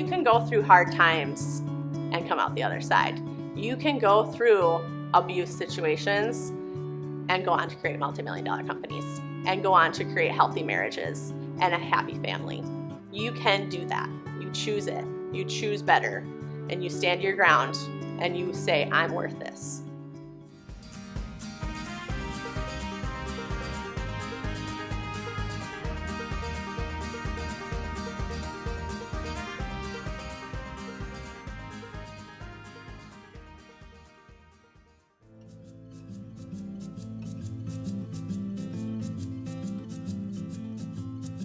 you can go through hard times and come out the other side. You can go through abuse situations and go on to create multi-million-dollar companies and go on to create healthy marriages and a happy family. You can do that. You choose it. You choose better, and you stand your ground and you say, I'm worth this.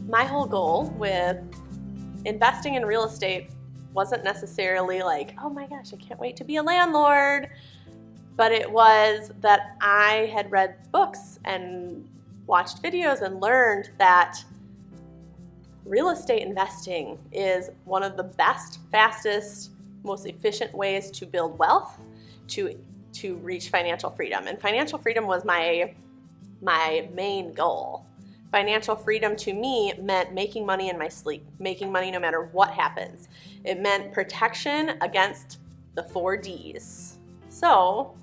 My whole goal with investing in real estate wasn't necessarily like, oh my gosh, I can't wait to be a landlord, but it was that I had read books and watched videos and learned that real estate investing is one of the best, fastest, most efficient ways to build wealth, to reach financial freedom. And financial freedom was my main goal. Financial freedom to me meant making money in my sleep, making money no matter what happens. It meant protection against the 4 Ds. So,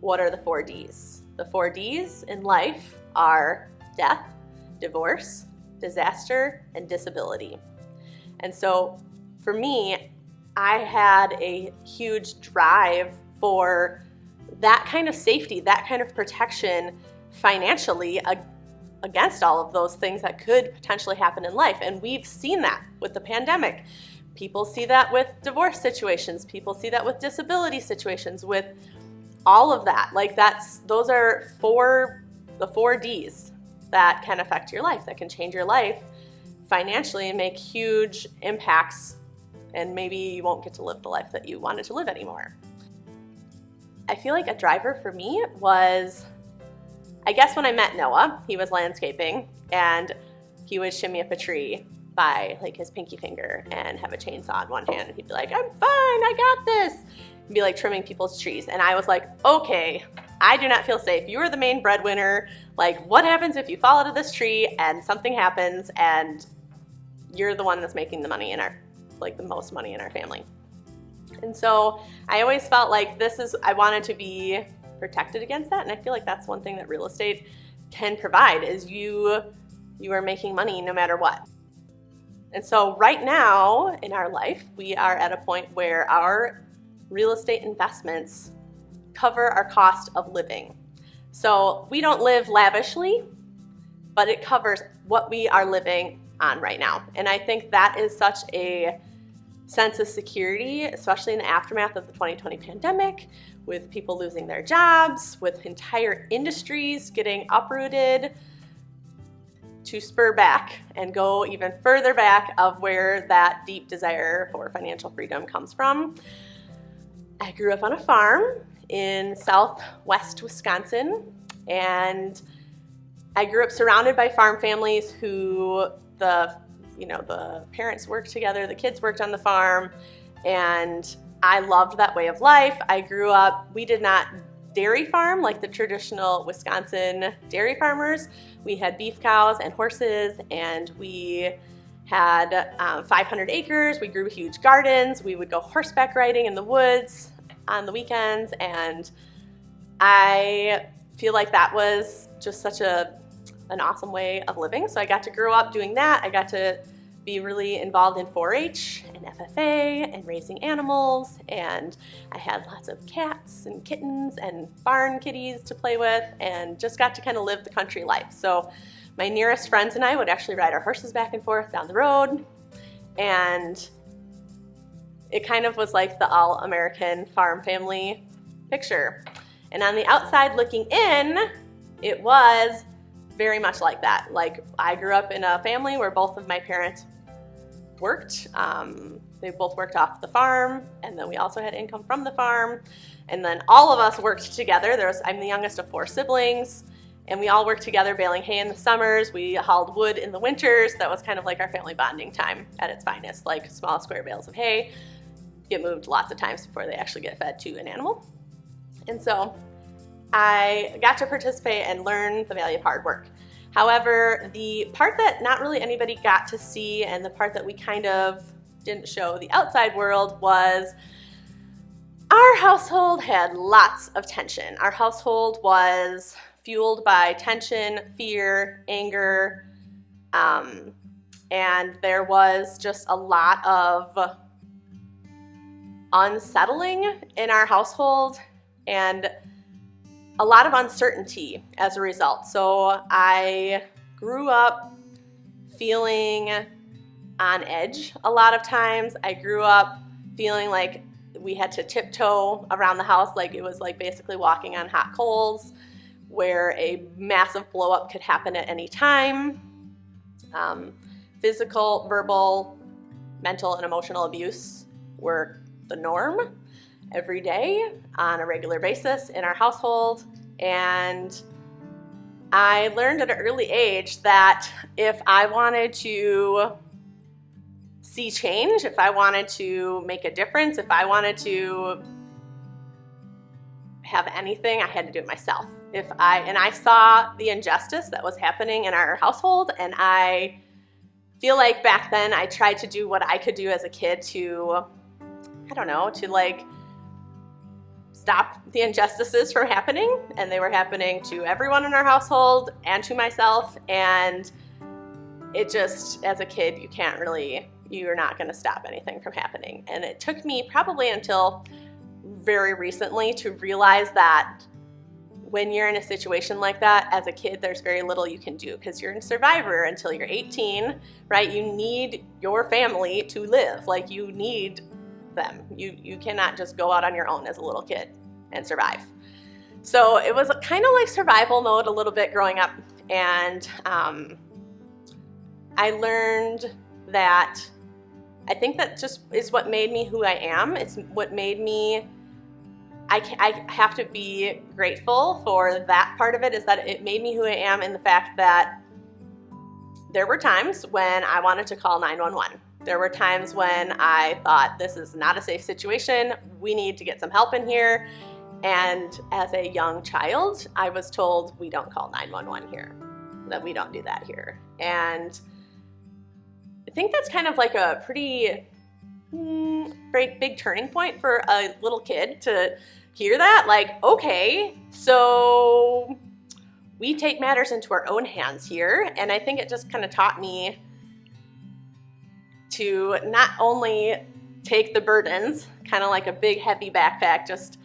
what are the 4 Ds? The 4 Ds in life are death, divorce, disaster, and disability. And so, for me, I had a huge drive for that kind of safety, that kind of protection financially against all of those things that could potentially happen in life. And we've seen that with the pandemic. People see that with divorce situations. People see that with disability situations, with all of that. Like those are the 4 Ds that can affect your life, that can change your life financially and make huge impacts. And maybe you won't get to live the life that you wanted to live anymore. I feel like a driver for me was, I guess when I met Noah, he was landscaping, and he would shimmy up a tree by like his pinky finger and have a chainsaw in one hand, and he'd be like, I'm fine, I got this, and be like trimming people's trees. And I was like, okay, I do not feel safe. You are the main breadwinner. Like, what happens if you fall out of this tree and something happens and you're the one that's making the money the most money in our family? And so I always felt like I wanted to be protected against that, and I feel like that's one thing that real estate can provide is you are making money no matter what. And so right now in our life, we are at a point where our real estate investments cover our cost of living. So we don't live lavishly, but it covers what we are living on right now. And I think that is such a sense of security, especially in the aftermath of the 2020 pandemic, with people losing their jobs, with entire industries getting uprooted, to spur back and go even further back of where that deep desire for financial freedom comes from. I grew up on a farm in southwest Wisconsin, and I grew up surrounded by farm families who the parents worked together, the kids worked on the farm, and I loved that way of life. I grew up, we did not dairy farm like the traditional Wisconsin dairy farmers. We had beef cows and horses, and we had 500 acres. We grew huge gardens. We would go horseback riding in the woods on the weekends, and I feel like that was just such an awesome way of living. So I got to grow up doing that. I got to be really involved in 4-H and FFA and raising animals, and I had lots of cats and kittens and barn kitties to play with, and just got to kind of live the country life. So my nearest friends and I would actually ride our horses back and forth down the road, and it kind of was like the all-American farm family picture. And on the outside looking in, it was very much like that. Like, I grew up in a family where both of my parents worked. They both worked off the farm, and then we also had income from the farm. And then all of us worked together. I'm the youngest of 4 siblings, and we all worked together baling hay in the summers. We hauled wood in the winters. That was kind of like our family bonding time at its finest, like small square bales of hay get moved lots of times before they actually get fed to an animal. And so I got to participate and learn the value of hard work. However, the part that not really anybody got to see, and the part that we kind of didn't show the outside world was our household had lots of tension. Our household was fueled by tension, fear, anger, and there was just a lot of unsettling in our household and a lot of uncertainty as a result. So I grew up feeling on edge a lot of times. I grew up feeling like we had to tiptoe around the house, like it was like basically walking on hot coals, where a massive blow up could happen at any time. Physical, verbal, mental, and emotional abuse were the norm every day on a regular basis in our household. And I learned at an early age that if I wanted to see change, if I wanted to make a difference, if I wanted to have anything, I had to do it myself. I saw the injustice that was happening in our household, and I feel like back then I tried to do what I could do as a kid to, to like stop the injustices from happening, and they were happening to everyone in our household and to myself, and it just, as a kid, you're not going to stop anything from happening. And it took me probably until very recently to realize that when you're in a situation like that, as a kid, there's very little you can do because you're a survivor until you're 18, right? You need your family to live. Like, you need them. You cannot just go out on your own as a little kid and survive. So it was kind of like survival mode a little bit growing up. And I learned that I think that just is what made me who I am. It's what made me, I have to be grateful for that part of it, is that it made me who I am in the fact that there were times when I wanted to call 911. There were times when I thought, this is not a safe situation. We need to get some help in here. And as a young child, I was told, we don't call 911 here, that we don't do that here. And I think that's kind of like a pretty big turning point for a little kid to hear that. Like, okay, so we take matters into our own hands here. And I think it just kind of taught me to not only take the burdens, kind of like a big heavy backpack, just,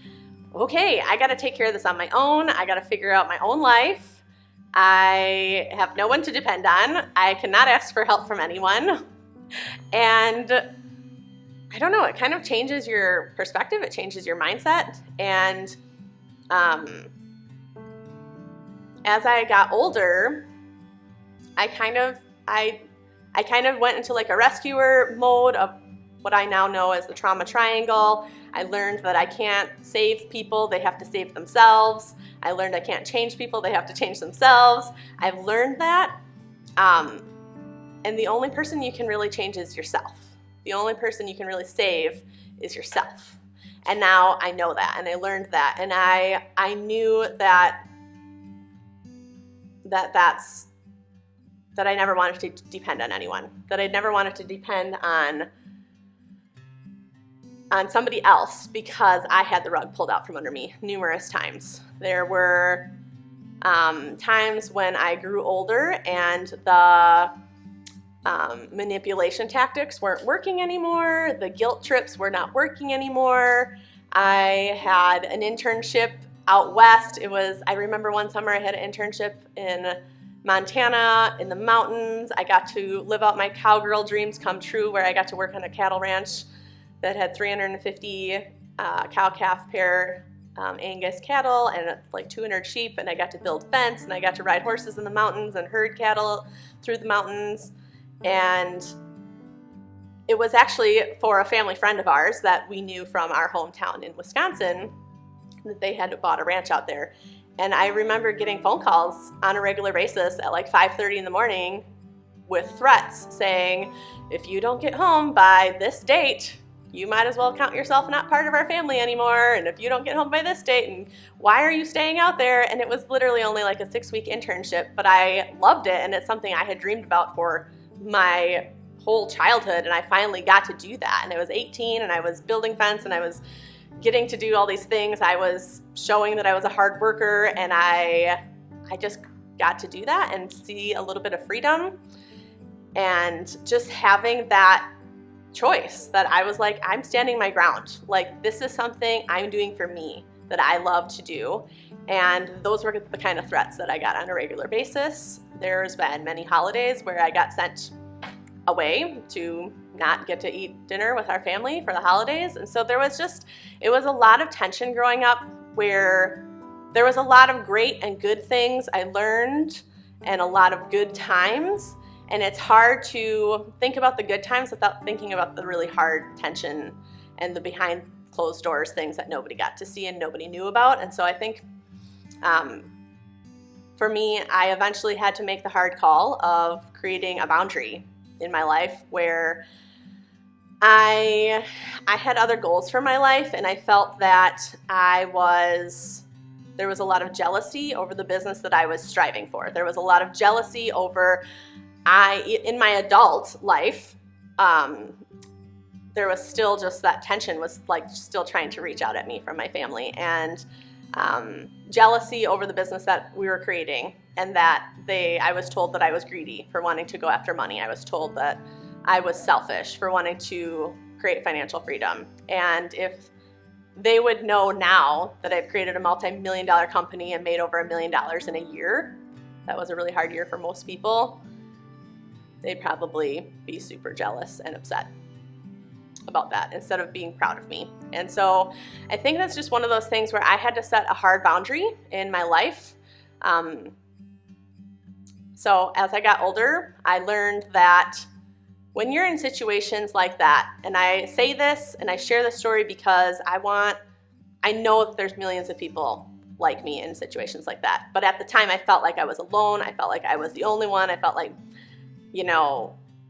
okay, I got to take care of this on my own. I got to figure out my own life. I have no one to depend on. I cannot ask for help from anyone. And I don't know, it kind of changes your perspective. It changes your mindset. And as I got older, I kind of went into like a rescuer mode of what I now know as the trauma triangle. I learned that I can't save people, they have to save themselves. I learned I can't change people, they have to change themselves. I've learned that. And the only person you can really change is yourself. The only person you can really save is yourself. And now I know that, and I learned that, and I knew that I never wanted to depend on anyone, that I never wanted to depend on somebody else because I had the rug pulled out from under me numerous times. There were times when I grew older and the manipulation tactics weren't working anymore. The guilt trips were not working anymore. I had an internship out west. I remember one summer I had an internship in Montana in the mountains. I got to live out my cowgirl dreams come true, where I got to work on a cattle ranch that had 350 cow-calf pair Angus cattle and like 200 sheep, and I got to build fence, and I got to ride horses in the mountains and herd cattle through the mountains. And it was actually for a family friend of ours that we knew from our hometown in Wisconsin that they had bought a ranch out there. And I remember getting phone calls on a regular basis at like 5:30 in the morning with threats saying, if you don't get home by this date, you might as well count yourself not part of our family anymore. And if you don't get home by this date, and why are you staying out there? And it was literally only like a 6-week internship, but I loved it. And it's something I had dreamed about for my whole childhood, and I finally got to do that. And I was 18 and I was building fence and I was getting to do all these things. I was showing that I was a hard worker, and I just got to do that and see a little bit of freedom, and just having that choice that I was like, I'm standing my ground. Like, this is something I'm doing for me that I love to do. And those were the kind of threats that I got on a regular basis. There's been many holidays where I got sent away to not get to eat dinner with our family for the holidays. And so it was a lot of tension growing up, where there was a lot of great and good things I learned and a lot of good times. And it's hard to think about the good times without thinking about the really hard tension and the behind closed doors things that nobody got to see and nobody knew about. And so I think for me, I eventually had to make the hard call of creating a boundary in my life, where I had other goals for my life, and I felt that there was a lot of jealousy over the business that I was striving for. There was a lot of jealousy over, in my adult life, there was still just that tension was like still trying to reach out at me from my family, and jealousy over the business that we were creating, and that I was told that I was greedy for wanting to go after money. I was told that I was selfish for wanting to create financial freedom. And if they would know now that I've created a multi-million-dollar company and made over $1 million in a year, that was a really hard year for most people, they'd probably be super jealous and upset about that instead of being proud of me. And so I think that's just one of those things where I had to set a hard boundary in my life. So as I got older, I learned that when you're in situations like that, and I say this and I share this story because I know that there's millions of people like me in situations like that. But at the time, I felt like I was alone. I felt like I was the only one. I felt like,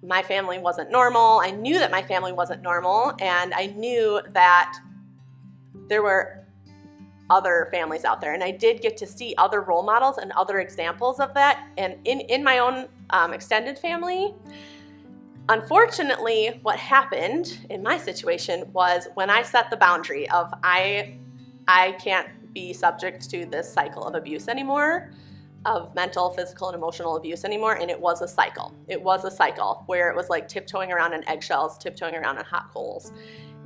my family wasn't normal. I knew that my family wasn't normal, and I knew that there were other families out there, and I did get to see other role models and other examples of that, and in my own extended family. Unfortunately, what happened in my situation was when I set the boundary of I can't be subject to this cycle of abuse anymore, of mental, physical, and emotional abuse anymore, and it was a cycle. It was a cycle where it was like tiptoeing around in eggshells, tiptoeing around in hot coals.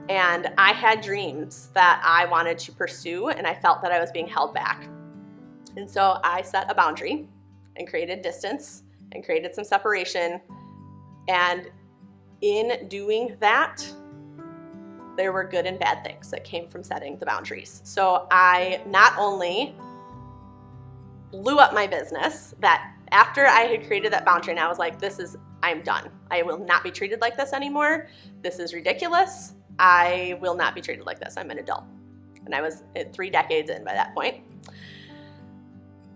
And I had dreams that I wanted to pursue, and I felt that I was being held back. And so I set a boundary and created distance and created some separation. And in doing that, there were good and bad things that came from setting the boundaries. So I not only blew up my business, that after I had created that boundary and I was like, I'm done. I will not be treated like this anymore. This is ridiculous. I will not be treated like this. I'm an adult. And I was 3 decades in by that point.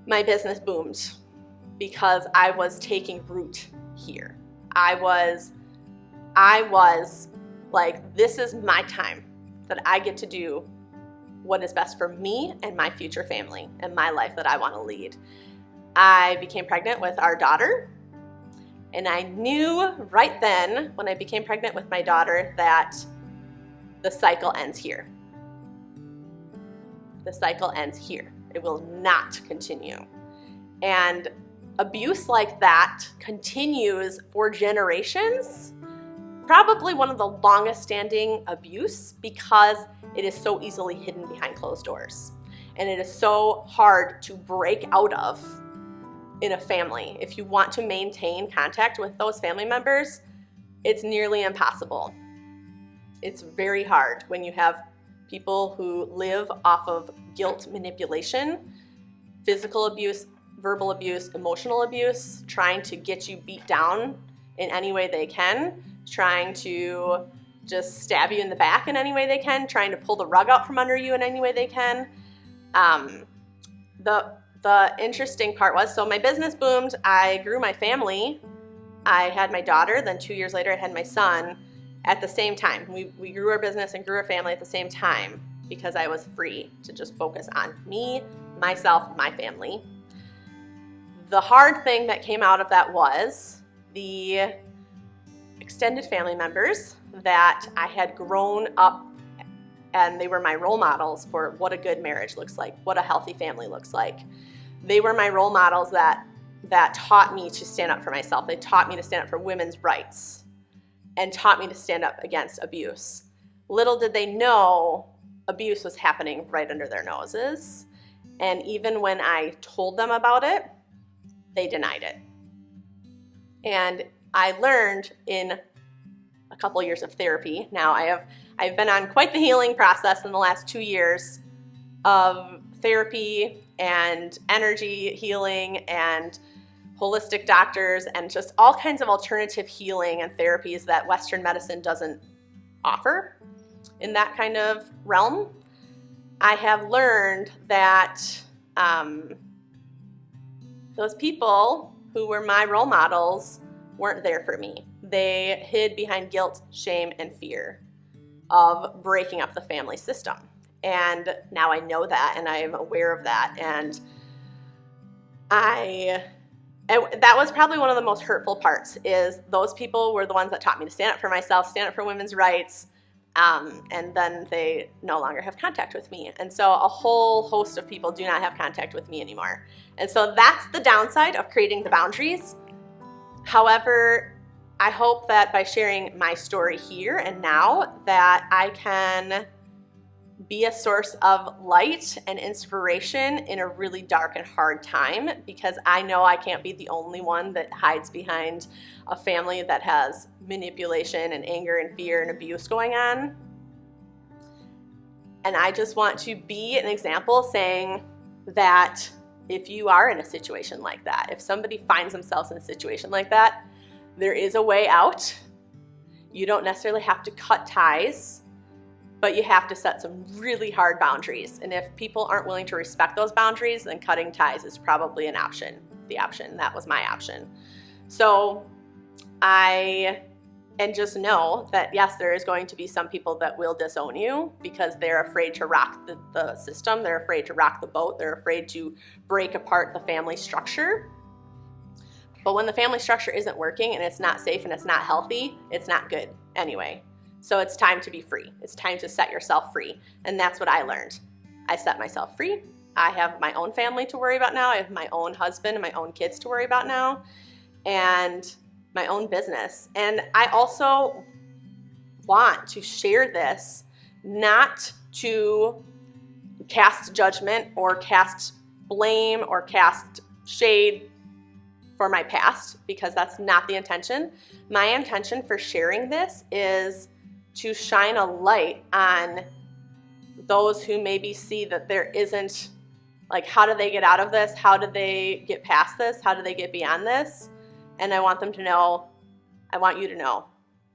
My business boomed because I was taking root here. I was like, this is my time that I get to do what is best for me and my future family and my life that I want to lead. I became pregnant with our daughter, and I knew right then when I became pregnant with my daughter that the cycle ends here. The cycle ends here. It will not continue. And abuse like that continues for generations, probably one of the longest standing abuse, because it is so easily hidden behind closed doors. And it is so hard to break out of in a family. If you want to maintain contact with those family members, it's nearly impossible. It's very hard when you have people who live off of guilt manipulation, physical abuse, verbal abuse, emotional abuse, trying to get you beat down in any way they can, trying to just stab you in the back in any way they can, trying to pull the rug out from under you in any way they can. The interesting part was, so my business boomed, I grew my family, I had my daughter, then 2 years later I had my son at the same time. We grew our business and grew our family at the same time because I was free to just focus on me, myself, my family. The hard thing that came out of that was the extended family members that I had grown up, and they were my role models for what a good marriage looks like, what a healthy family looks like. They were my role models that taught me to stand up for myself. They taught me to stand up for women's rights and taught me to stand up against abuse. Little did they know abuse was happening right under their noses. And even when I told them about it, they denied it. And I learned in a couple years of therapy. Now I've been on quite the healing process in the last 2 years of therapy and energy healing and holistic doctors and just all kinds of alternative healing and therapies that Western medicine doesn't offer in that kind of realm. I have learned that those people who were my role models weren't there for me. They hid behind guilt, shame, and fear of breaking up the family system. And now I know that, and I am aware of that. And that was probably one of the most hurtful parts, is those people were the ones that taught me to stand up for myself, stand up for women's rights, and then they no longer have contact with me. And so a whole host of people do not have contact with me anymore. And so that's the downside of creating the boundaries. However, I hope that by sharing my story here and now that I can be a source of light and inspiration in a really dark and hard time, because I know I can't be the only one that hides behind a family that has manipulation and anger and fear and abuse going on. And I just want to be an example saying that if you are in a situation like that, if somebody finds themselves in a situation like that, there is a way out. You don't necessarily have to cut ties, but you have to set some really hard boundaries. And if people aren't willing to respect those boundaries, then cutting ties is probably an option. That was my option. So and just know that yes, there is going to be some people that will disown you because they're afraid to rock the system. They're afraid to rock the boat. They're afraid to break apart the family structure. But when the family structure isn't working and it's not safe and it's not healthy, it's not good anyway. So it's time to be free. It's time to set yourself free. And that's what I learned. I set myself free. I have my own family to worry about now. I have my own husband and my own kids to worry about now, and my own business. And I also want to share this not to cast judgment or cast blame or cast shade for my past, because that's not the intention. My intention for sharing this is to shine a light on those who maybe see that there isn't, like, how do they get out of this? How do they get past this? How do they get beyond this? And I want them to know, I want you to know,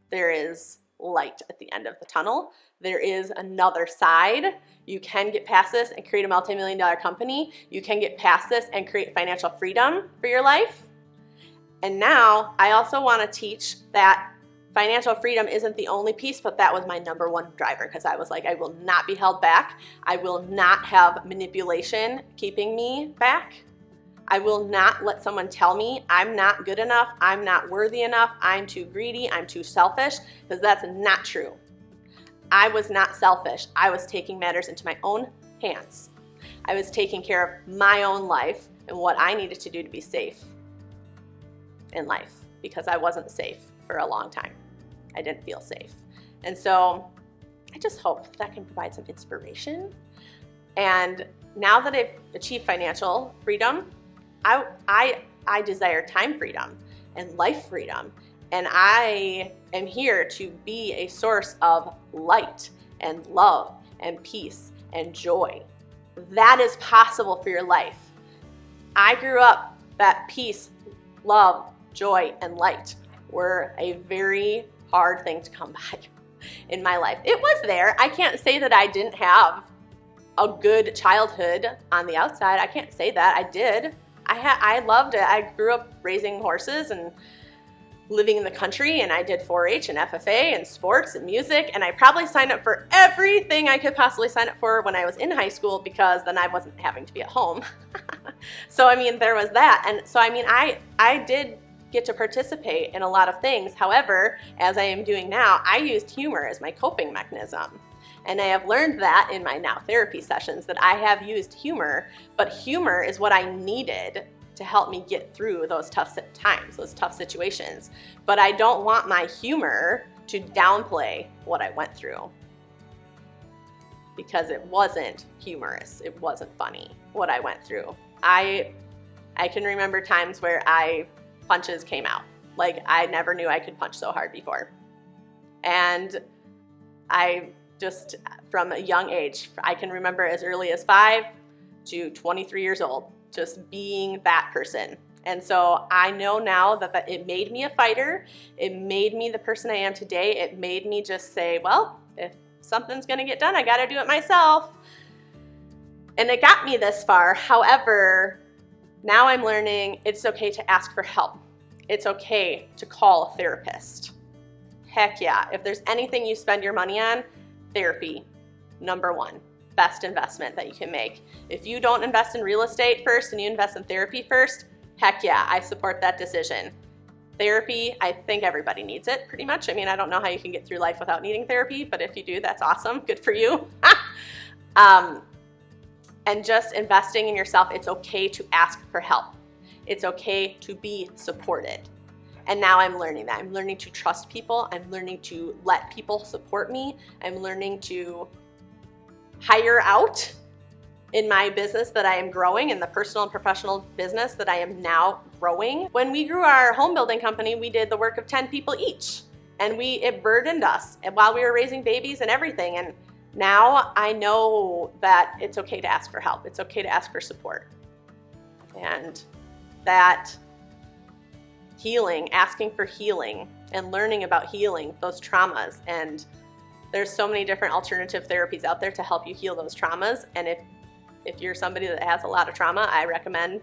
there is light at the end of the tunnel. There is another side. You can get past this and create a multi-million-dollar company. You can get past this and create financial freedom for your life. And now I also want to teach that financial freedom isn't the only piece, but that was my number one driver, because I was like, I will not be held back. I will not have manipulation keeping me back. I will not let someone tell me I'm not good enough, I'm not worthy enough, I'm too greedy, I'm too selfish, because that's not true. I was not selfish. I was taking matters into my own hands. I was taking care of my own life and what I needed to do to be safe in life, because I wasn't safe for a long time. I didn't feel safe. And so I just hope that can provide some inspiration. And now that I've achieved financial freedom, I desire time freedom and life freedom. And I am here to be a source of light and love and peace and joy. That is possible for your life. I grew up that peace, love, joy, and light were a very hard thing to come by in my life. It was there. I can't say that I didn't have a good childhood on the outside. I can't say that. I did. I loved it. I grew up raising horses and living in the country, and I did 4-H and FFA and sports and music, and I probably signed up for everything I could possibly sign up for when I was in high school, because then I wasn't having to be at home. So, I mean, there was that. And so, I mean, I did get to participate in a lot of things. However, as I am doing now, I used humor as my coping mechanism. And I have learned that in my now therapy sessions, that I have used humor, but humor is what I needed to help me get through those tough times, those tough situations. But I don't want my humor to downplay what I went through, because it wasn't humorous. It wasn't funny what I went through. I can remember times where punches came out. Like, I never knew I could punch so hard before. And I just, from a young age, I can remember as early as 5 to 23 years old, just being that person. And so I know now that it made me a fighter. It made me the person I am today. It made me just say, well, if something's gonna get done, I gotta do it myself. And it got me this far. However, now I'm learning it's okay to ask for help. It's okay to call a therapist. Heck yeah, if there's anything you spend your money on, therapy, number one, best investment that you can make. If you don't invest in real estate first and you invest in therapy first, heck yeah, I support that decision. Therapy, I think everybody needs it pretty much. I mean, I don't know how you can get through life without needing therapy, but if you do, that's awesome. Good for you. And just investing in yourself, it's okay to ask for help. It's okay to be supported. And now I'm learning that. I'm learning to trust people. I'm learning to let people support me. I'm learning to hire out in my business that I am growing, in the personal and professional business that I am now growing. When we grew our home building company, we did the work of 10 people each. And it burdened us while we were raising babies and everything. And now I know that it's okay to ask for help. It's okay to ask for support. And that healing, asking for healing and learning about healing those traumas. And there's so many different alternative therapies out there to help you heal those traumas. And if you're somebody that has a lot of trauma, I recommend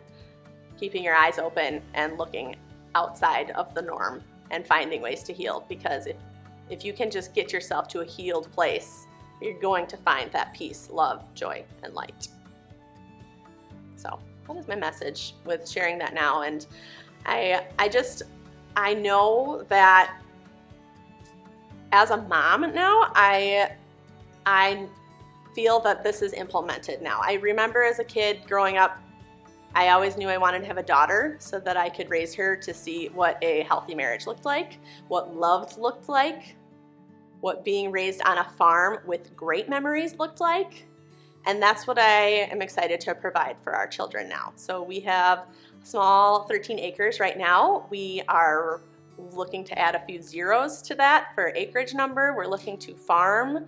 keeping your eyes open and looking outside of the norm and finding ways to heal. Because if you can just get yourself to a healed place, you're going to find that peace, love, joy, and light. So that is my message with sharing that now. And I know that as a mom now, I feel that this is implemented now. I remember as a kid growing up, I always knew I wanted to have a daughter so that I could raise her to see what a healthy marriage looked like, what love looked like, what being raised on a farm with great memories looked like. And that's what I am excited to provide for our children now. So we have small 13 acres right now. We are looking to add a few zeros to that for acreage number. We're looking to farm,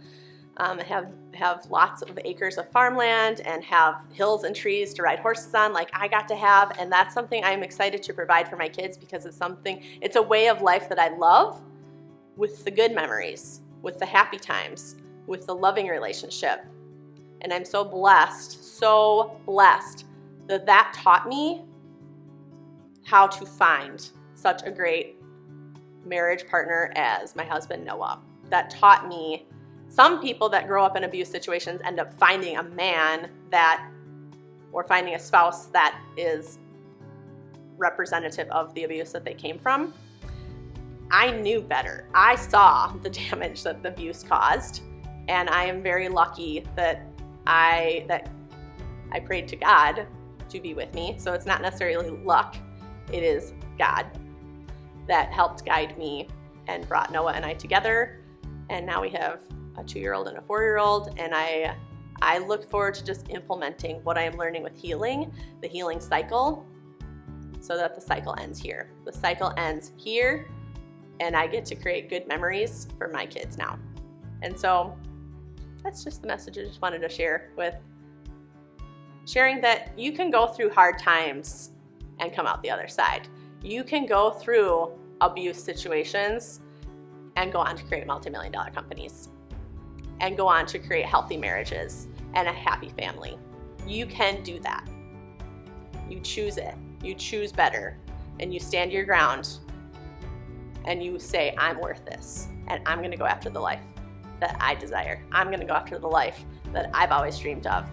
have lots of acres of farmland and have hills and trees to ride horses on like I got to have. And that's something I'm excited to provide for my kids because it's a way of life that I love, with the good memories, with the happy times, with the loving relationship. And I'm so blessed that taught me how to find such a great marriage partner as my husband, Noah. That taught me some people that grow up in abuse situations end up finding a man or finding a spouse that is representative of the abuse that they came from. I knew better. I saw the damage that the abuse caused, and I am very lucky that I prayed to God to be with me. So it's not necessarily luck. It is God that helped guide me and brought Noah and I together. And now we have a 2-year-old and a 4-year-old. And I look forward to just implementing what I am learning with healing, the healing cycle, so that the cycle ends here. The cycle ends here, and I get to create good memories for my kids now. And so that's just the message I just wanted to share, with sharing that you can go through hard times and come out the other side. You can go through abuse situations and go on to create multi-million-dollar companies and go on to create healthy marriages and a happy family. You can do that. You choose it. You choose better, and you stand your ground and you say, I'm worth this, and I'm going to go after the life that I desire. I'm going to go after the life that I've always dreamed of.